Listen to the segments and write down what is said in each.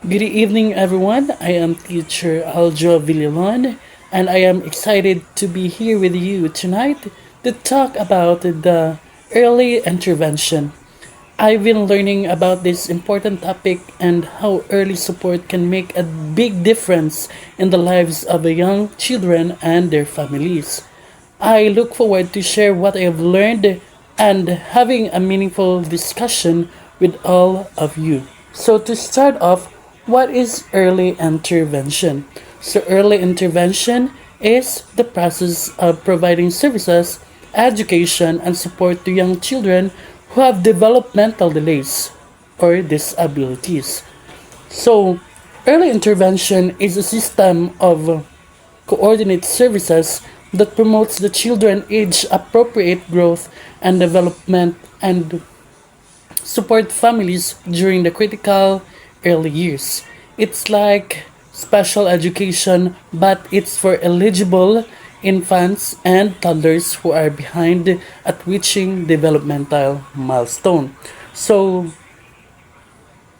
Good evening, everyone. I am teacher Aljo Villalon, and I am excited to be here with you tonight to talk about the early intervention. I've been learning about this important topic and how early support can make a big difference in the lives of the young children and their families. I look forward to share what I have learned and having a meaningful discussion with all of you. So to start off, what is early intervention? So early intervention is the process of providing services, education, and support to young children who have developmental delays or disabilities. So, early intervention is a system of coordinate services that promotes the children age appropriate growth and development and support families during the critical early years. It's like special education, but it's for eligible infants and toddlers who are behind at reaching developmental milestone. So,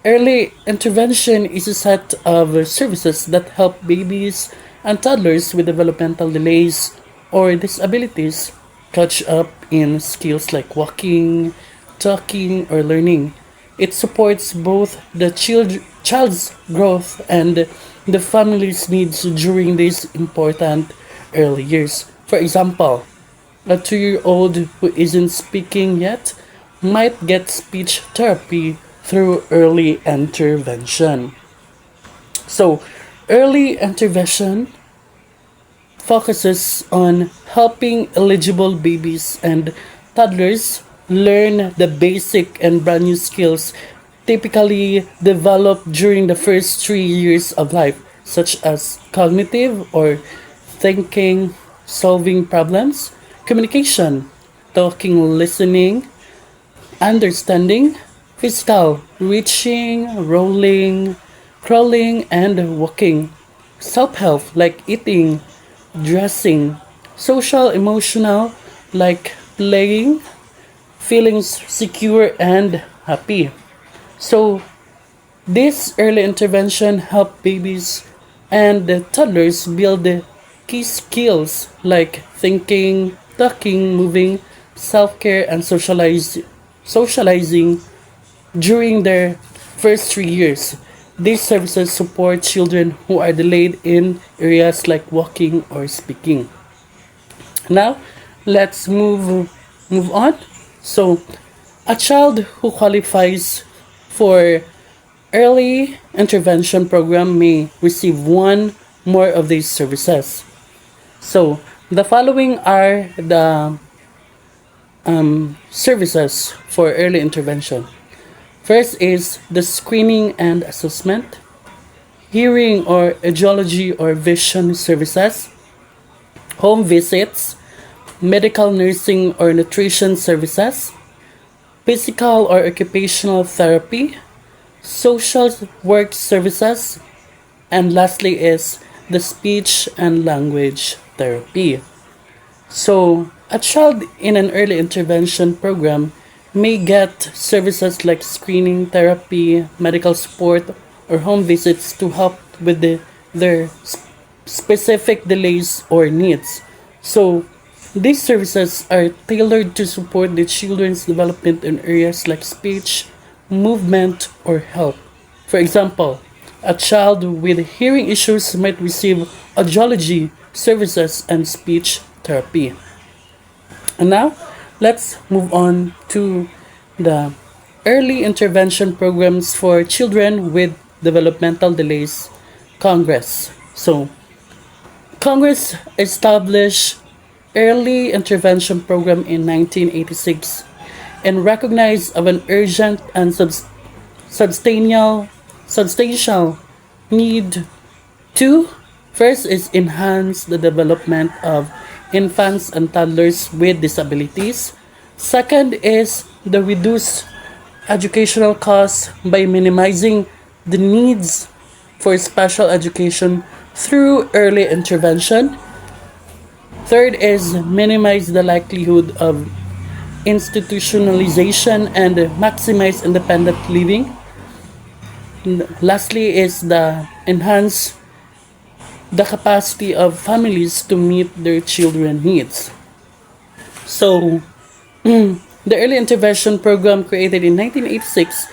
early intervention is a set of services that help babies and toddlers with developmental delays or disabilities catch up in skills like walking, talking, or learning. It supports both the child's growth and the family's needs during these important early years. For example, a 2-year-old who isn't speaking yet might get speech therapy through early intervention. So, early intervention focuses on helping eligible babies and toddlers learn the basic and brand new skills typically developed during the first 3 years of life, such as cognitive or thinking, solving problems, communication, talking, listening, understanding, physical, reaching, rolling, crawling, and walking, self help like eating, dressing, social, emotional like playing, feelings secure and happy. So, this early intervention help babies and toddlers build the key skills like thinking, talking, moving, self-care, and socializing during their first 3 years. These services support children who are delayed in areas like walking or speaking. Now, let's move on. So, a child who qualifies for early intervention program may receive one more of these services. So, the following are the services for early intervention. First is the screening and assessment, hearing or audiology or vision services, home visits, medical nursing or nutrition services, physical or occupational therapy, social work services, and lastly is the speech and language therapy. So, a child in an early intervention program may get services like screening, therapy, medical support, or home visits to help with their specific delays or needs. So, these services are tailored to support the children's development in areas like speech, movement, or health. For example, a child with hearing issues might receive audiology services and speech therapy. And now, let's move on to the early intervention programs for children with developmental delays, Congress. So, Congress established early intervention program in 1986 and recognized of an urgent and substantial substantial need to first is enhance the development of infants and toddlers with disabilities. Second is the reduce educational costs by minimizing the needs for special education through early intervention. Third is minimize the likelihood of institutionalization and maximize independent living. Lastly is the enhance the capacity of families to meet their children needs. So, the early intervention program created in 1986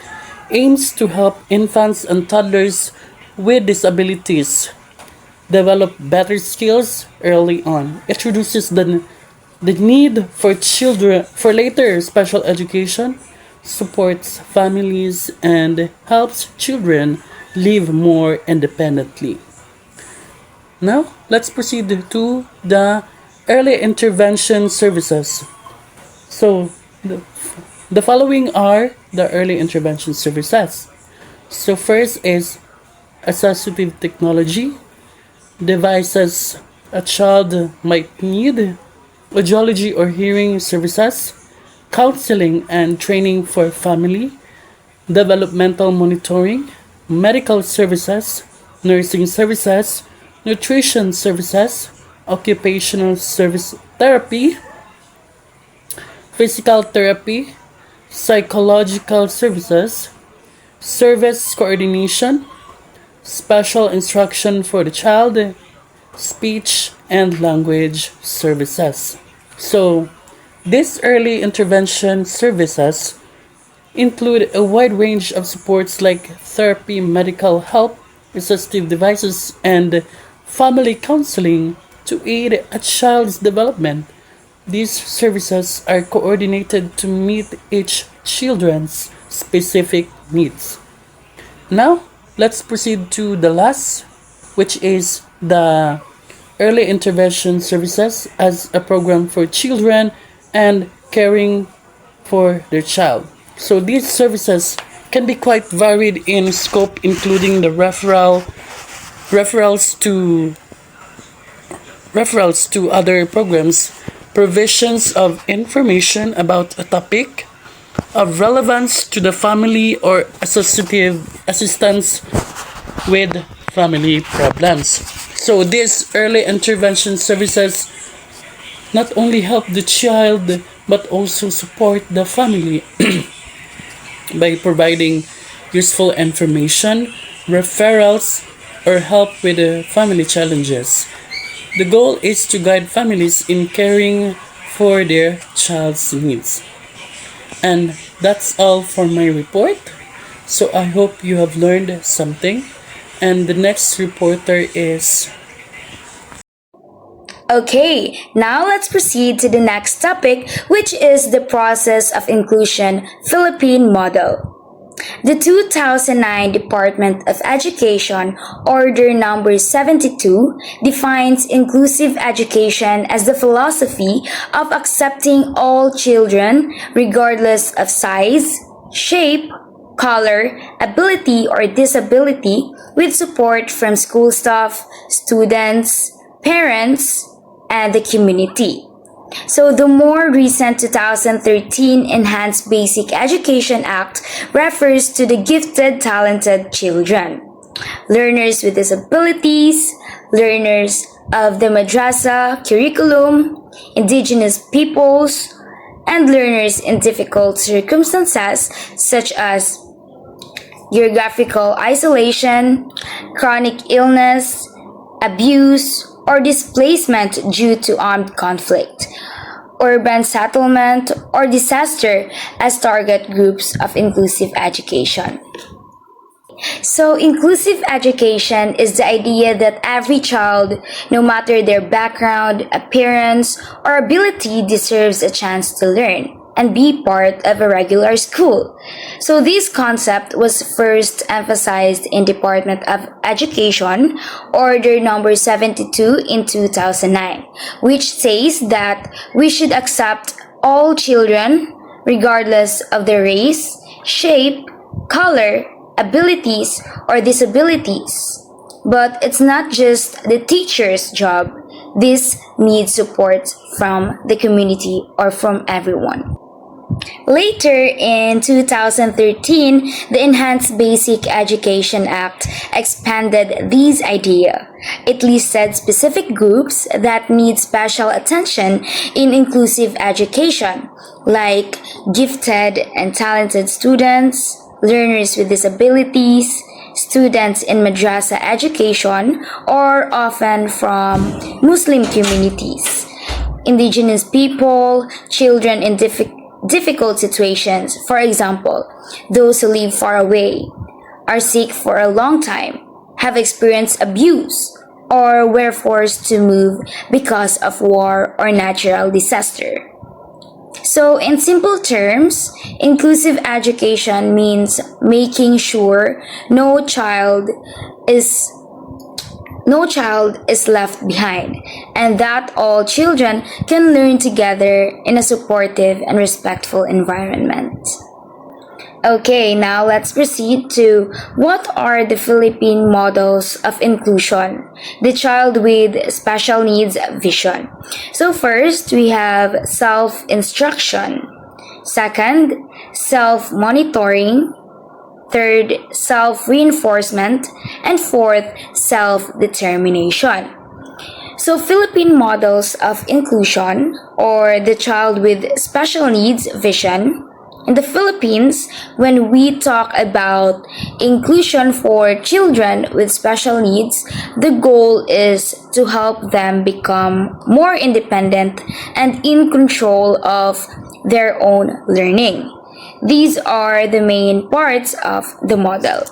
aims to help infants and toddlers with disabilities develop better skills early on. It reduces the need for children for later special education, supports families, and helps children live more independently. Now, let's proceed to the early intervention services. So, the following are the early intervention services. So, first is assistive technology, devices a child might need, audiology or hearing services, counseling and training for family, developmental monitoring, medical services, nursing services, nutrition services, occupational service therapy, physical therapy, psychological services, service coordination, special instruction for the child, speech and language services. So, these early intervention services include a wide range of supports like therapy, medical help, assistive devices, and family counseling to aid a child's development. These services are coordinated to meet each children's specific needs. Now, let's proceed to the last, which is the early intervention services as a program for children and caring for their child. So these services can be quite varied in scope, including the referrals to referrals to other programs, provisions of information about a topic of relevance to the family, or assistance with family problems. So these early intervention services not only help the child but also support the family by providing useful information, referrals, or help with the family challenges. The goal is to guide families in caring for their child's needs. And that's all for my report. So I hope you have learned something. And the next reporter is. Okay, now let's proceed to the next topic, which is the process of inclusion Philippine model. The 2009 Department of Education Order Number 72 defines inclusive education as the philosophy of accepting all children regardless of size, shape, color, ability, or disability with support from school staff, students, parents, and the community. So the more recent 2013 Enhanced Basic Education Act refers to the gifted, talented children, learners with disabilities, learners of the madrasa curriculum, indigenous peoples, and learners in difficult circumstances such as geographical isolation, chronic illness, abuse, or displacement due to armed conflict, urban settlement, or disaster as target groups of inclusive education. So, inclusive education is the idea that every child, no matter their background, appearance, or ability, deserves a chance to learn and be part of a regular school. So this concept was first emphasized in Department of Education Order number 72 in 2009, which says that we should accept all children regardless of their race, shape, color, abilities, or disabilities. But it's not just the teacher's job. This needs support from the community or from everyone. Later in 2013, the Enhanced Basic Education Act expanded this idea. It listed specific groups that need special attention in inclusive education, like gifted and talented students, learners with disabilities, students in madrasa education are often from Muslim communities, indigenous people, children in difficult situations. For example, those who live far away, are sick for a long time, have experienced abuse, or were forced to move because of war or natural disaster. So, in simple terms, inclusive education means making sure is no child is left behind, and that all children can learn together in a supportive and respectful environment. Okay, now let's proceed to what are the Philippine models of inclusion, the child with special needs vision. So first, we have self-instruction. Second, self-monitoring. Third, self-reinforcement. And fourth, self-determination. So Philippine models of inclusion, or the child with special needs vision. In the Philippines, when we talk about inclusion for children with special needs, the goal is to help them become more independent and in control of their own learning. These are the main parts of the model.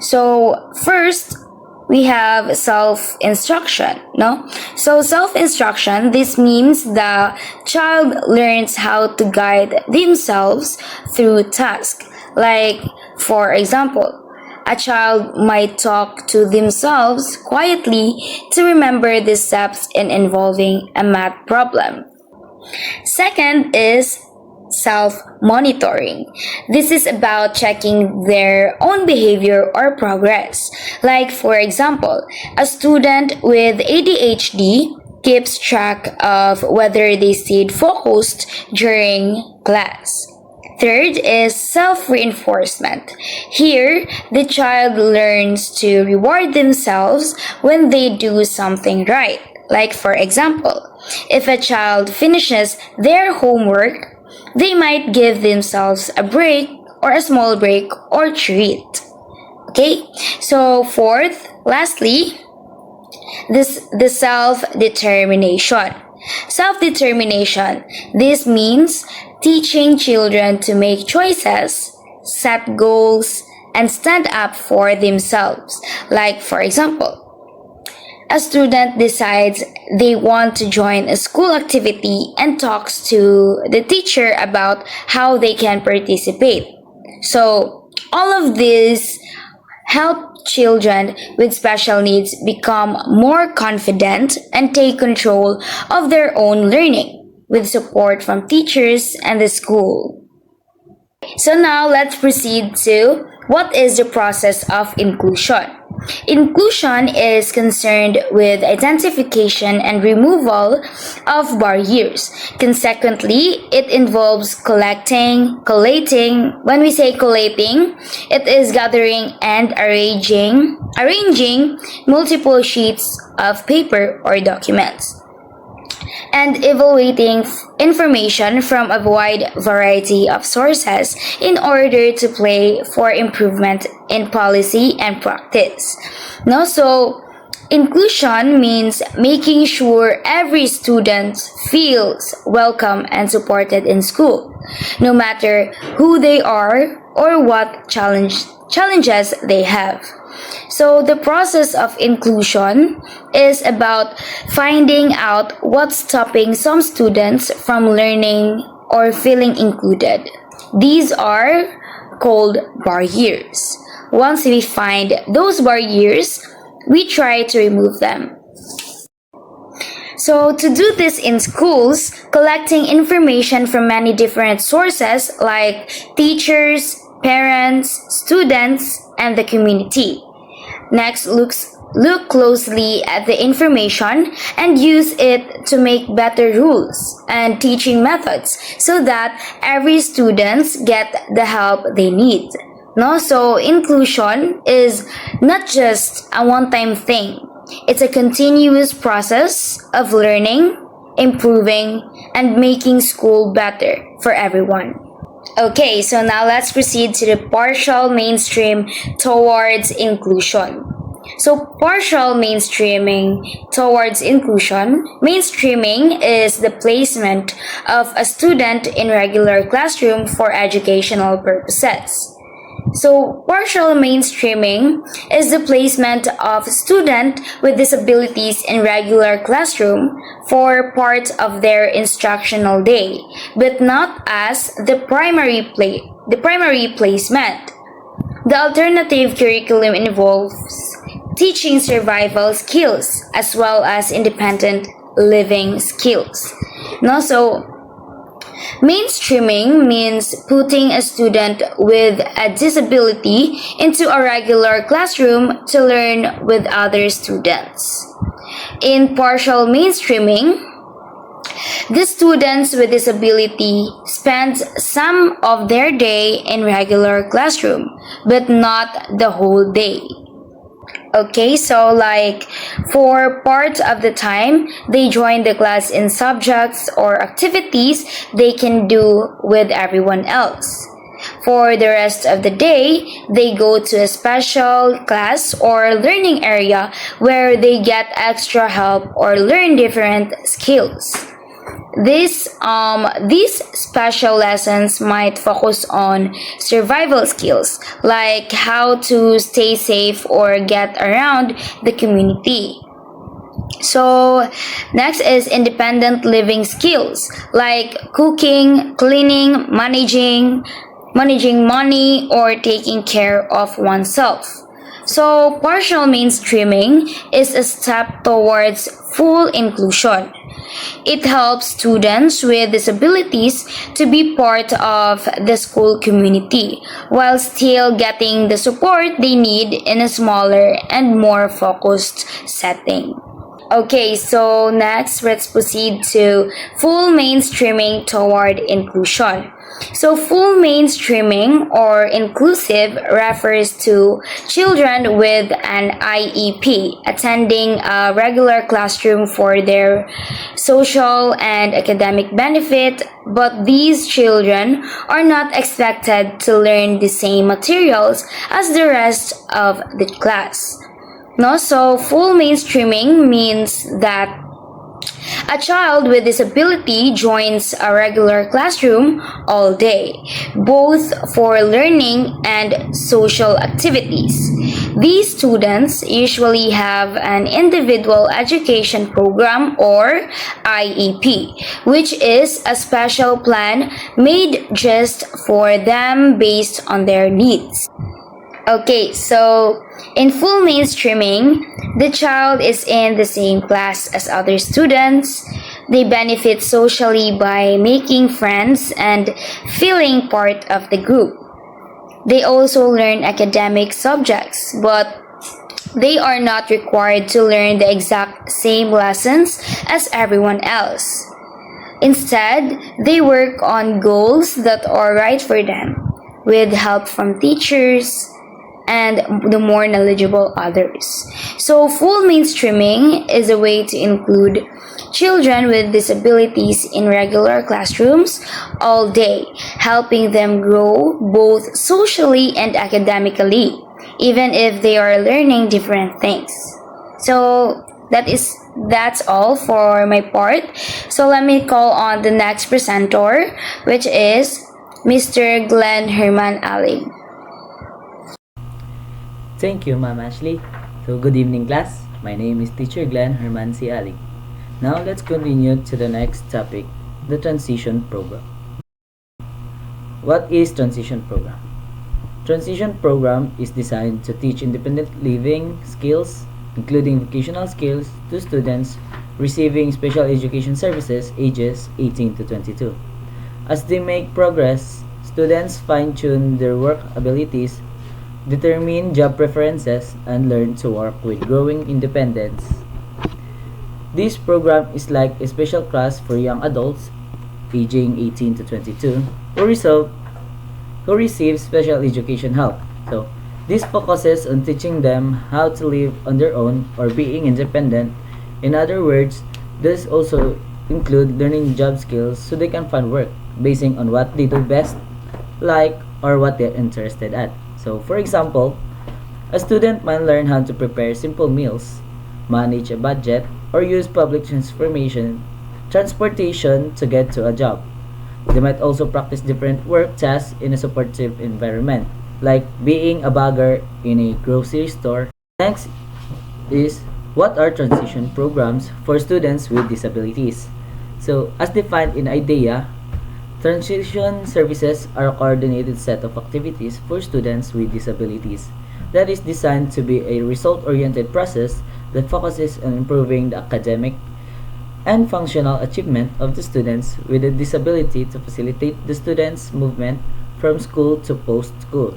So, first, we have self-instruction, no? So self-instruction, this means the child learns how to guide themselves through tasks. Like, for example, a child might talk to themselves quietly to remember the steps in involving a math problem. Second is self-monitoring. This is about checking their own behavior or progress. Like, for example, a student with ADHD keeps track of whether they stayed focused during class. Third is self-reinforcement. Here, the child learns to reward themselves when they do something right. Like, for example, if a child finishes their homework, they might give themselves a break or a small break or treat. Okay? So fourth, lastly, the self-determination. Self-determination. This means teaching children to make choices, set goals, and stand up for themselves. Like, for example, a student decides they want to join a school activity and talks to the teacher about how they can participate. So, all of these help children with special needs become more confident and take control of their own learning with support from teachers and the school. So now let's proceed to what is the process of inclusion. Inclusion is concerned with identification and removal of barriers. Consequently, it involves collating. When we say collating, it is gathering and arranging multiple sheets of paper or documents, and evaluating information from a wide variety of sources in order to play for improvement in policy and practice. Now, so inclusion means making sure every student feels welcome and supported in school, no matter who they are or what challenges they have. So the process of inclusion is about finding out what's stopping some students from learning or feeling included. These are called barriers. Once we find those barriers, we try to remove them. So to do this in schools, collecting information from many different sources like teachers, parents, students, and the community. Next, look closely at the information and use it to make better rules and teaching methods so that every students get the help they need. No, so inclusion is not just a one-time thing. It's a continuous process of learning, improving, and making school better for everyone. Okay, so now let's proceed to the partial mainstream towards inclusion. So, partial mainstreaming towards inclusion. Mainstreaming is the placement of a student in regular classroom for educational purposes. So, partial mainstreaming is the placement of student with disabilities in regular classroom for part of their instructional day, but not as the primary placement. The alternative curriculum involves teaching survival skills as well as independent living skills. And also, mainstreaming means putting a student with a disability into a regular classroom to learn with other students. In partial mainstreaming, the students with disability spend some of their day in regular classroom, but not the whole day. Okay, so like for part of the time, they join the class in subjects or activities they can do with everyone else. For the rest of the day, they go to a special class or learning area where they get extra help or learn different skills. These special lessons might focus on survival skills like how to stay safe or get around the community. So, next is independent living skills like cooking, cleaning, managing money, or taking care of oneself. So, partial mainstreaming is a step towards full inclusion. It helps students with disabilities to be part of the school community while still getting the support they need in a smaller and more focused setting. Okay, so next let's proceed to full mainstreaming toward inclusion. So, full mainstreaming or inclusive refers to children with an IEP attending a regular classroom for their social and academic benefit, but these children are not expected to learn the same materials as the rest of the class. No, so full mainstreaming means that a child with disability joins a regular classroom all day, both for learning and social activities. These students usually have an individual education program or IEP, which is a special plan made just for them based on their needs. Okay, so in full mainstreaming, the child is in the same class as other students. They benefit socially by making friends and feeling part of the group. They also learn academic subjects, but they are not required to learn the exact same lessons as everyone else. Instead, they work on goals that are right for them, with help from teachers and the more knowledgeable others. So, full mainstreaming is a way to include children with disabilities in regular classrooms all day, helping them grow both socially and academically, even if they are learning different things. So, that's all for my part. So let me call on the next presenter, which is Mr. Glenn Herman Ali. Thank you, Ma'am Ashley. So, good evening, class. My name is Teacher Glenn Herman C. Ali. Now, let's continue to the next topic, the Transition Program. What is Transition Program? Transition Program is designed to teach independent living skills, including vocational skills, to students receiving special education services ages 18 to 22. As they make progress, students fine-tune their work abilities, determine job preferences, and learn to work with growing independence. This program is like a special class for young adults aging 18 to 22 who receive special education help. So, this focuses on teaching them how to live on their own or being independent. In other words, this also include learning job skills so they can find work basing on what they do best like, or what they're interested at. So, for example, a student might learn how to prepare simple meals, manage a budget, or use public transportation to get to a job. They might also practice different work tasks in a supportive environment, like being a bagger in a grocery store. Next is, what are transition programs for students with disabilities? So, as defined in IDEA, transition services are a coordinated set of activities for students with disabilities that is designed to be a result-oriented process that focuses on improving the academic and functional achievement of the students with a disability to facilitate the students' movement from school to post-school.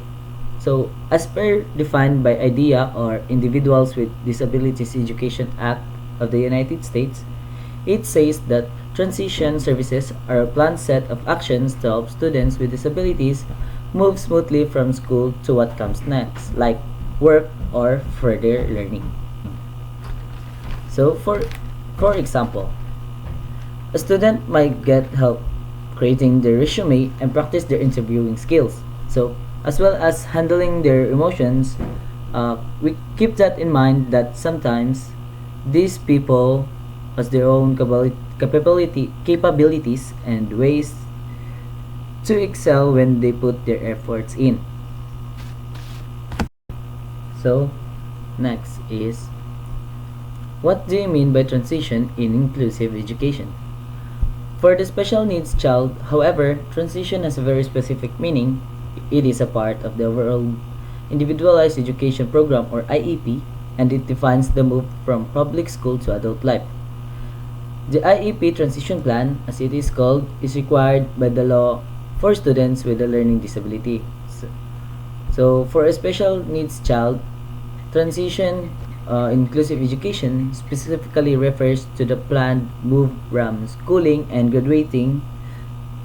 So, as per defined by IDEA, or Individuals with Disabilities Education Act of the United States, it says that transition services are a planned set of actions to help students with disabilities move smoothly from school to what comes next, like work or further learning. So, for example, a student might get help creating their resume and practice their interviewing skills. So, as well as handling their emotions, we keep that in mind that sometimes these people has their own capabilities and ways to excel when they put their efforts in. So, next is, what do you mean by transition in inclusive education? For the special needs child, however, transition has a very specific meaning. It is a part of the overall Individualized Education Program, or IEP, and it defines the move from public school to adult life. The IEP transition plan, as it is called, is required by the law for students with a learning disability. So for a special needs child, transition inclusive education specifically refers to the planned move from schooling and graduating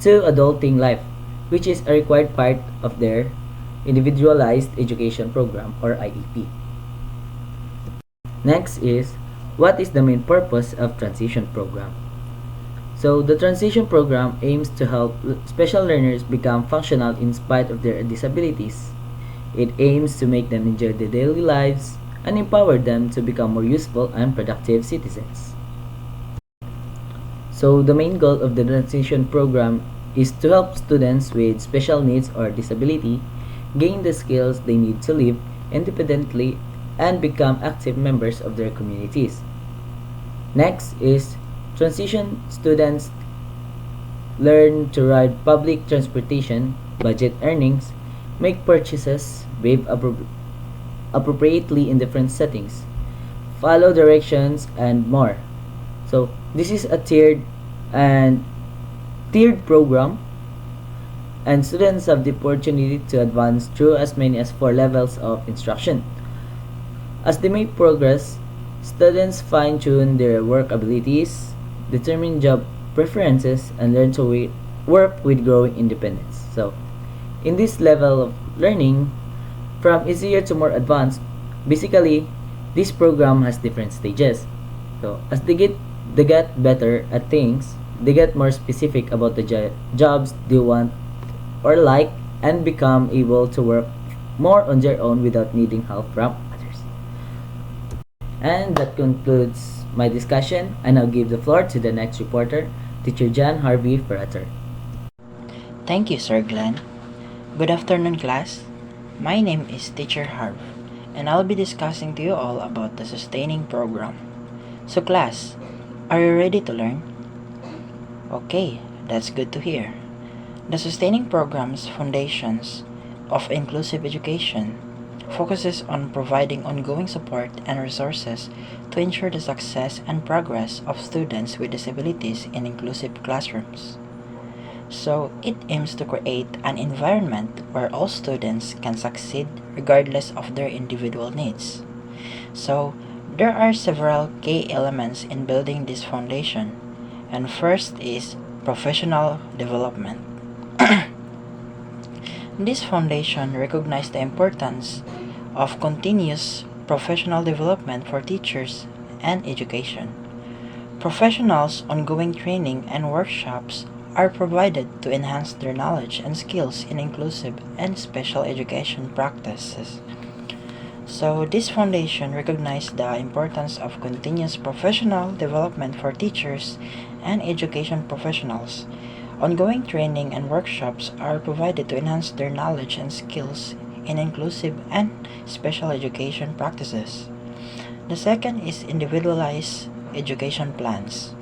to adulting life, which is a required part of their Individualized Education Program, or IEP. Next is, what is the main purpose of transition program? So the transition program aims to help special learners become functional in spite of their disabilities. It aims to make them enjoy their daily lives and empower them to become more useful and productive citizens. So the main goal of the transition program is to help students with special needs or disability gain the skills they need to live independently and become active members of their communities. Next is, transition students learn to ride public transportation, budget earnings, make purchases, behave appropriately in different settings, follow directions, and more. So this is a tiered program, and students have the opportunity to advance through as many as 4 levels of instruction. As they make progress, students fine-tune their work abilities, determine job preferences, and learn to work with growing independence. So, in this level of learning, from easier to more advanced, basically, this program has different stages. So, as they get better at things, they get more specific about the jobs they want or like, and become able to work more on their own without needing help from others. And that concludes my discussion. I now give the floor to the next reporter, Teacher John Harvey, for a turn. Thank you, Sir Glenn. Good afternoon, class. My name is Teacher Harv, and I'll be discussing to you all about the sustaining program. So, class, are you ready to learn? Okay, that's good to hear. The sustaining program's foundations of inclusive education focuses on providing ongoing support and resources to ensure the success and progress of students with disabilities in inclusive classrooms. So, it aims to create an environment where all students can succeed regardless of their individual needs. So, there are several key elements in building this foundation, and first is professional development. This foundation recognizes the importance of continuous professional development for teachers and education. Professionals' ongoing training and workshops are provided to enhance their knowledge and skills in inclusive and special education practices. So, this foundation recognizes the importance of continuous professional development for teachers and education professionals. Ongoing training and workshops are provided to enhance their knowledge and skills in inclusive and special education practices. The second is individualized education plans.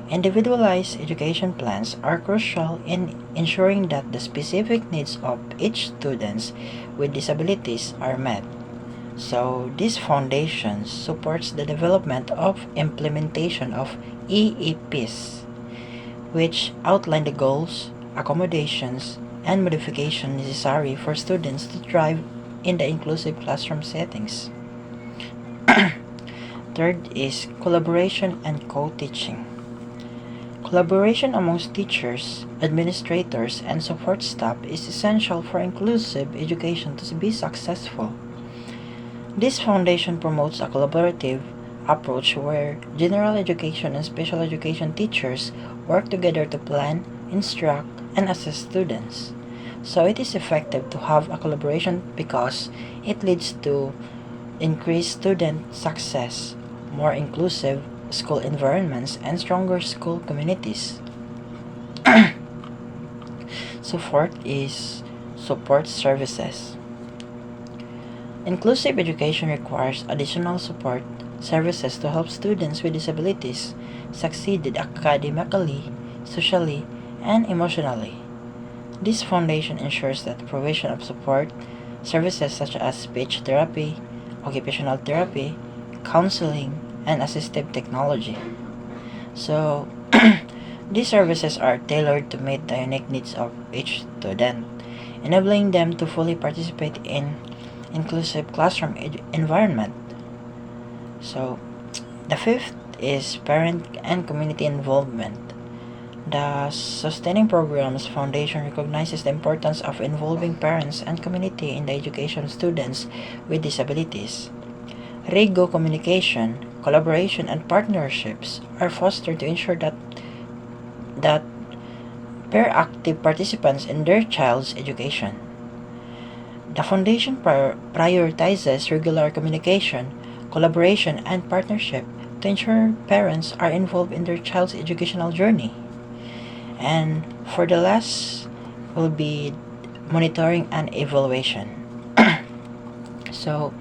Individualized education plans are crucial in ensuring that the specific needs of each student with disabilities are met. So, this foundation supports the development of implementation of EEPs, which outline the goals, accommodations, and modifications necessary for students to thrive in the inclusive classroom settings. Third is collaboration and co-teaching. Collaboration amongst teachers, administrators, and support staff is essential for inclusive education to be successful. This foundation promotes a collaborative approach where general education and special education teachers work together to plan, instruct, and assist students. So it is effective to have a collaboration because it leads to increased student success, more inclusive school environments, and stronger school communities. So fourth is support services. Inclusive education requires additional support services to help students with disabilities succeed academically, socially, and emotionally. This foundation ensures that the provision of support services such as speech therapy, occupational therapy, counseling, and assistive technology. So, these services are tailored to meet the unique needs of each student, enabling them to fully participate in inclusive classroom environment. So, the fifth is parent and community involvement. The Sustaining Programs Foundation recognizes the importance of involving parents and community in the education of students with disabilities. REGO communication, collaboration, and partnerships are fostered to ensure that pair active participants in their child's education. The foundation prioritizes regular communication, collaboration, and partnership to ensure parents are involved in their child's educational journey. And for the last will be monitoring and evaluation. So,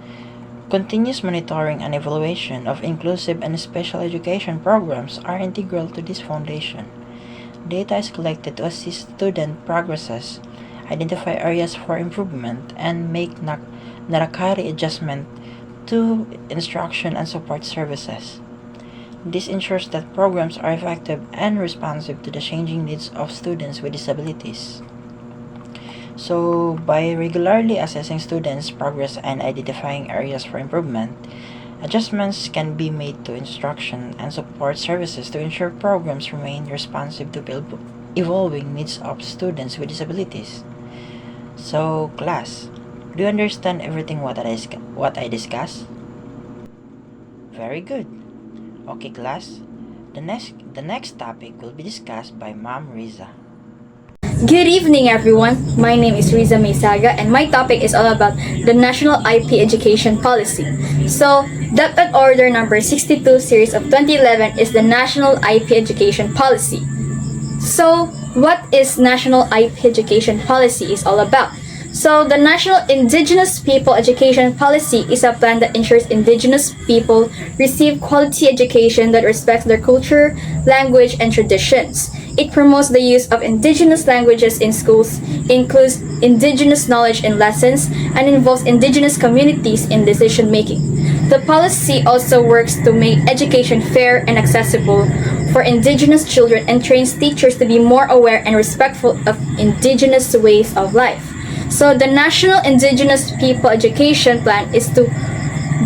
continuous monitoring and evaluation of inclusive and special education programs are integral to this foundation. Data is collected to assist student progresses, identify areas for improvement, and make necessary adjustment to instruction and support services. This ensures that programs are effective and responsive to the changing needs of students with disabilities. So, by regularly assessing students' progress and identifying areas for improvement, adjustments can be made to instruction and support services to ensure programs remain responsive to evolving needs of students with disabilities. So, class, do you understand everything what I discussed? Very good. Okay, class. The next topic will be discussed by Ma'am Riza. Good evening, everyone. My name is Riza Maysaga, and my topic is all about the National IP Education Policy. So, DepEd Order number 62 series of 2011 is the National IP Education Policy. So, what is National IP Education Policy is all about? So, the National Indigenous People Education Policy is a plan that ensures Indigenous people receive quality education that respects their culture, language, and traditions. It promotes the use of Indigenous languages in schools, includes Indigenous knowledge in lessons, and involves Indigenous communities in decision making. The policy also works to make education fair and accessible for Indigenous children and trains teachers to be more aware and respectful of Indigenous ways of life. So the National Indigenous People Education Plan is to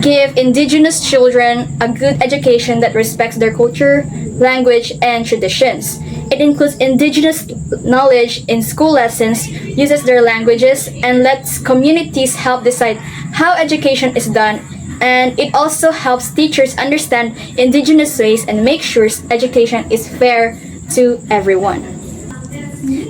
give Indigenous children a good education that respects their culture, language, and traditions. It includes Indigenous knowledge in school lessons, uses their languages, and lets communities help decide how education is done. And it also helps teachers understand Indigenous ways and make sure education is fair to everyone.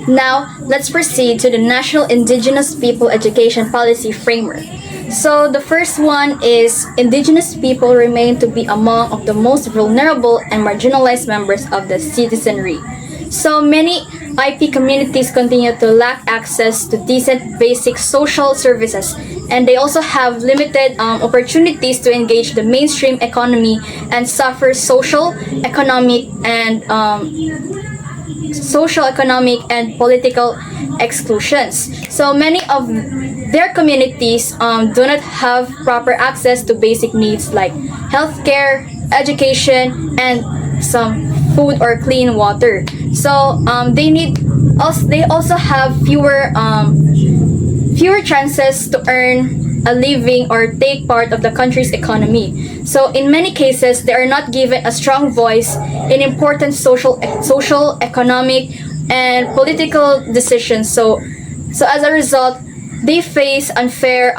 Now, let's proceed to the National Indigenous People Education Policy Framework. So, the first one is Indigenous people remain to be among of the most vulnerable and marginalized members of the citizenry. So, many IP communities continue to lack access to decent basic social services, and they also have limited opportunities to engage the mainstream economy and suffer social, economic, and political exclusions. So many of their communities do not have proper access to basic needs like healthcare, education, and some food or clean water. So they also have fewer chances to earn a living or take part of the country's economy. So in many cases, they are not given a strong voice in important social, economic, and political decisions. So as a result, they face unfair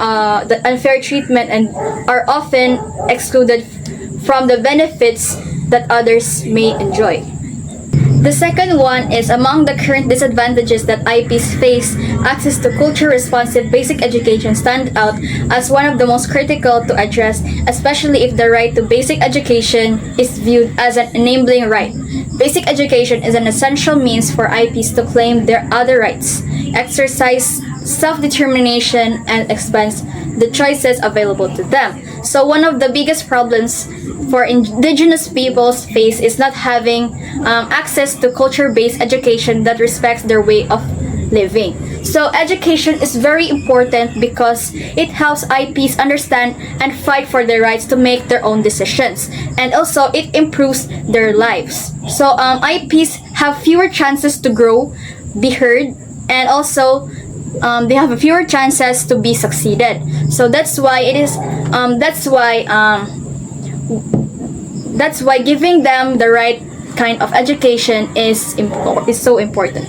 treatment and are often excluded from the benefits that others may enjoy. The second one is among the current disadvantages that IPs face, access to culture-responsive basic education stand out as one of the most critical to address, especially if the right to basic education is viewed as an enabling right. Basic education is an essential means for IPs to claim their other rights, exercise self-determination, and expand the choices available to them. So one of the biggest problems for indigenous peoples face is not having access to culture-based education that respects their way of living. So education is very important because it helps IPs understand and fight for their rights to make their own decisions, and also it improves their lives. So IPs have fewer chances to grow, be heard, and also they have fewer chances to be succeeded. So that's why giving them the right kind of education is so important.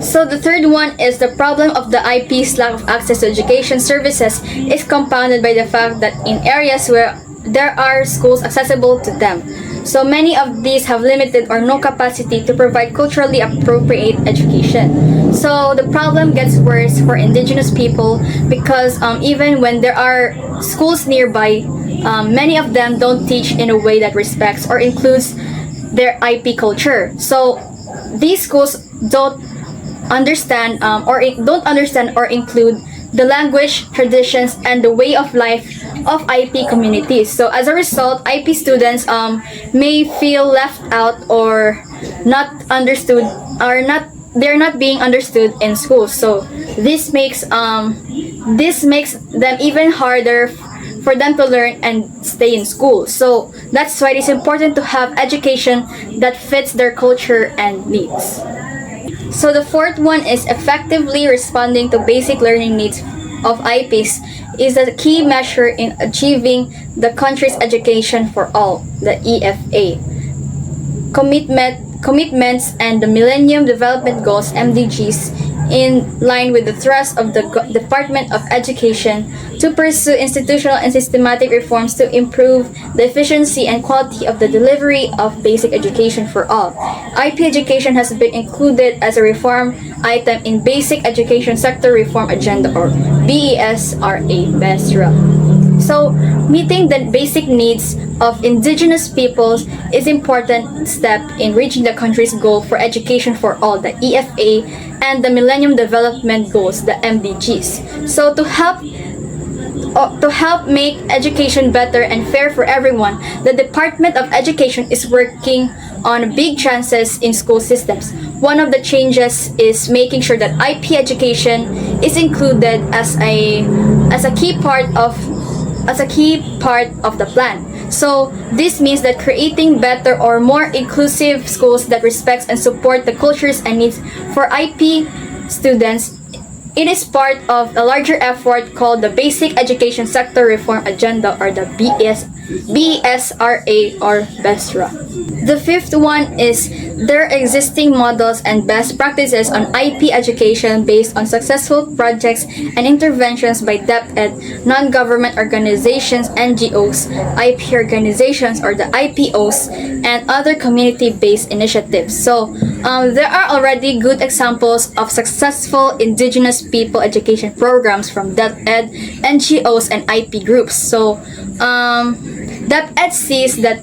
So the third one is the problem of the IP's lack of access to education services is compounded by the fact that in areas where there are schools accessible to them, so many of these have limited or no capacity to provide culturally appropriate education. So the problem gets worse for indigenous people because even when there are schools nearby, many of them don't teach in a way that respects or includes their IP culture. So these schools don't understand or include the language, traditions, and the way of life of IP communities. So as a result, IP students may feel left out or not understood, or they're not being understood in school. So this makes them even harder for them to learn and stay in school. So that's why it is important to have education that fits their culture and needs. So the fourth one is effectively responding to basic learning needs of IPs is a key measure in achieving the country's education for all, the EFA. Commitments and the Millennium Development Goals, MDGs, in line with the thrust of the Department of Education to pursue institutional and systematic reforms to improve the efficiency and quality of the delivery of basic education for all. IP education has been included as a reform item in Basic Education Sector Reform Agenda, or BESRA. So, meeting the basic needs of indigenous peoples is an important step in reaching the country's goal for education for all, the EFA, and the Millennium Development Goals, the MDGs. So to help make education better and fair for everyone, the Department of Education is working on big chances in school systems. One of the changes is making sure that IP education is included as a key part of the plan. So this means that creating better or more inclusive schools that respects and support the cultures and needs for IP students, it is part of a larger effort called the Basic Education Sector Reform Agenda, or the BESRA or BESRA. The fifth one is there are existing models and best practices on IP education based on successful projects and interventions by DepEd, non-government organizations, NGOs, IP organizations or the IPOs, and other community-based initiatives. So There are already good examples of successful indigenous people education programs from DepEd, NGOs, and IP groups. So, DepEd sees that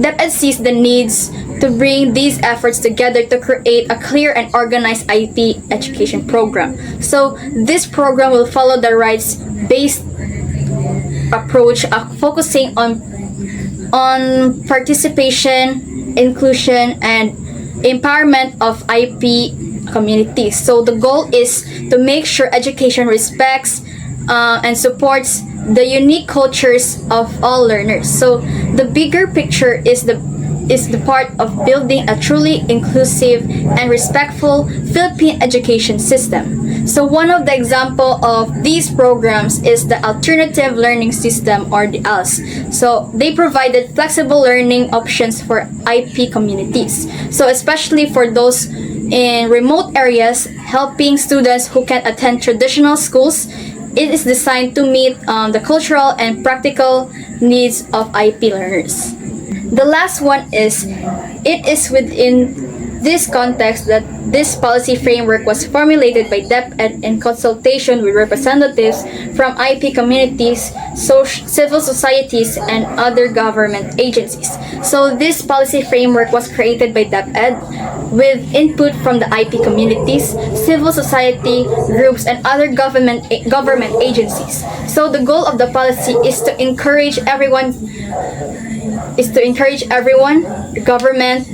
DepEd sees the needs to bring these efforts together to create a clear and organized IP education program. So, this program will follow the rights-based approach of focusing on participation, inclusion, and empowerment of IP communities. So the goal is to make sure education respects and supports the unique cultures of all learners. So the bigger picture is the part of building a truly inclusive and respectful Philippine education system. So one of the example of these programs is the Alternative Learning System, or the ALS. So they provided flexible learning options for IP communities. So especially for those in remote areas, helping students who can attend traditional schools. It is designed to meet the cultural and practical needs of IP learners. The last one is, it is within this context that this policy framework was formulated by DepEd in consultation with representatives from IP communities, civil societies, and other government agencies. So this policy framework was created by DepEd with input from the IP communities, civil society groups, and other government agencies. So the goal of the policy is to encourage everyone, government,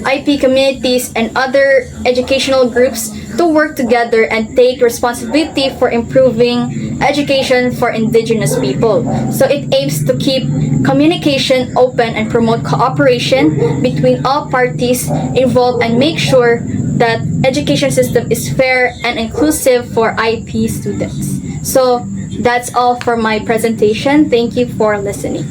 IP communities, and other educational groups to work together and take responsibility for improving education for indigenous people. So it aims to keep communication open and promote cooperation between all parties involved and make sure that education system is fair and inclusive for IP students. So that's all for my presentation. Thank you for listening.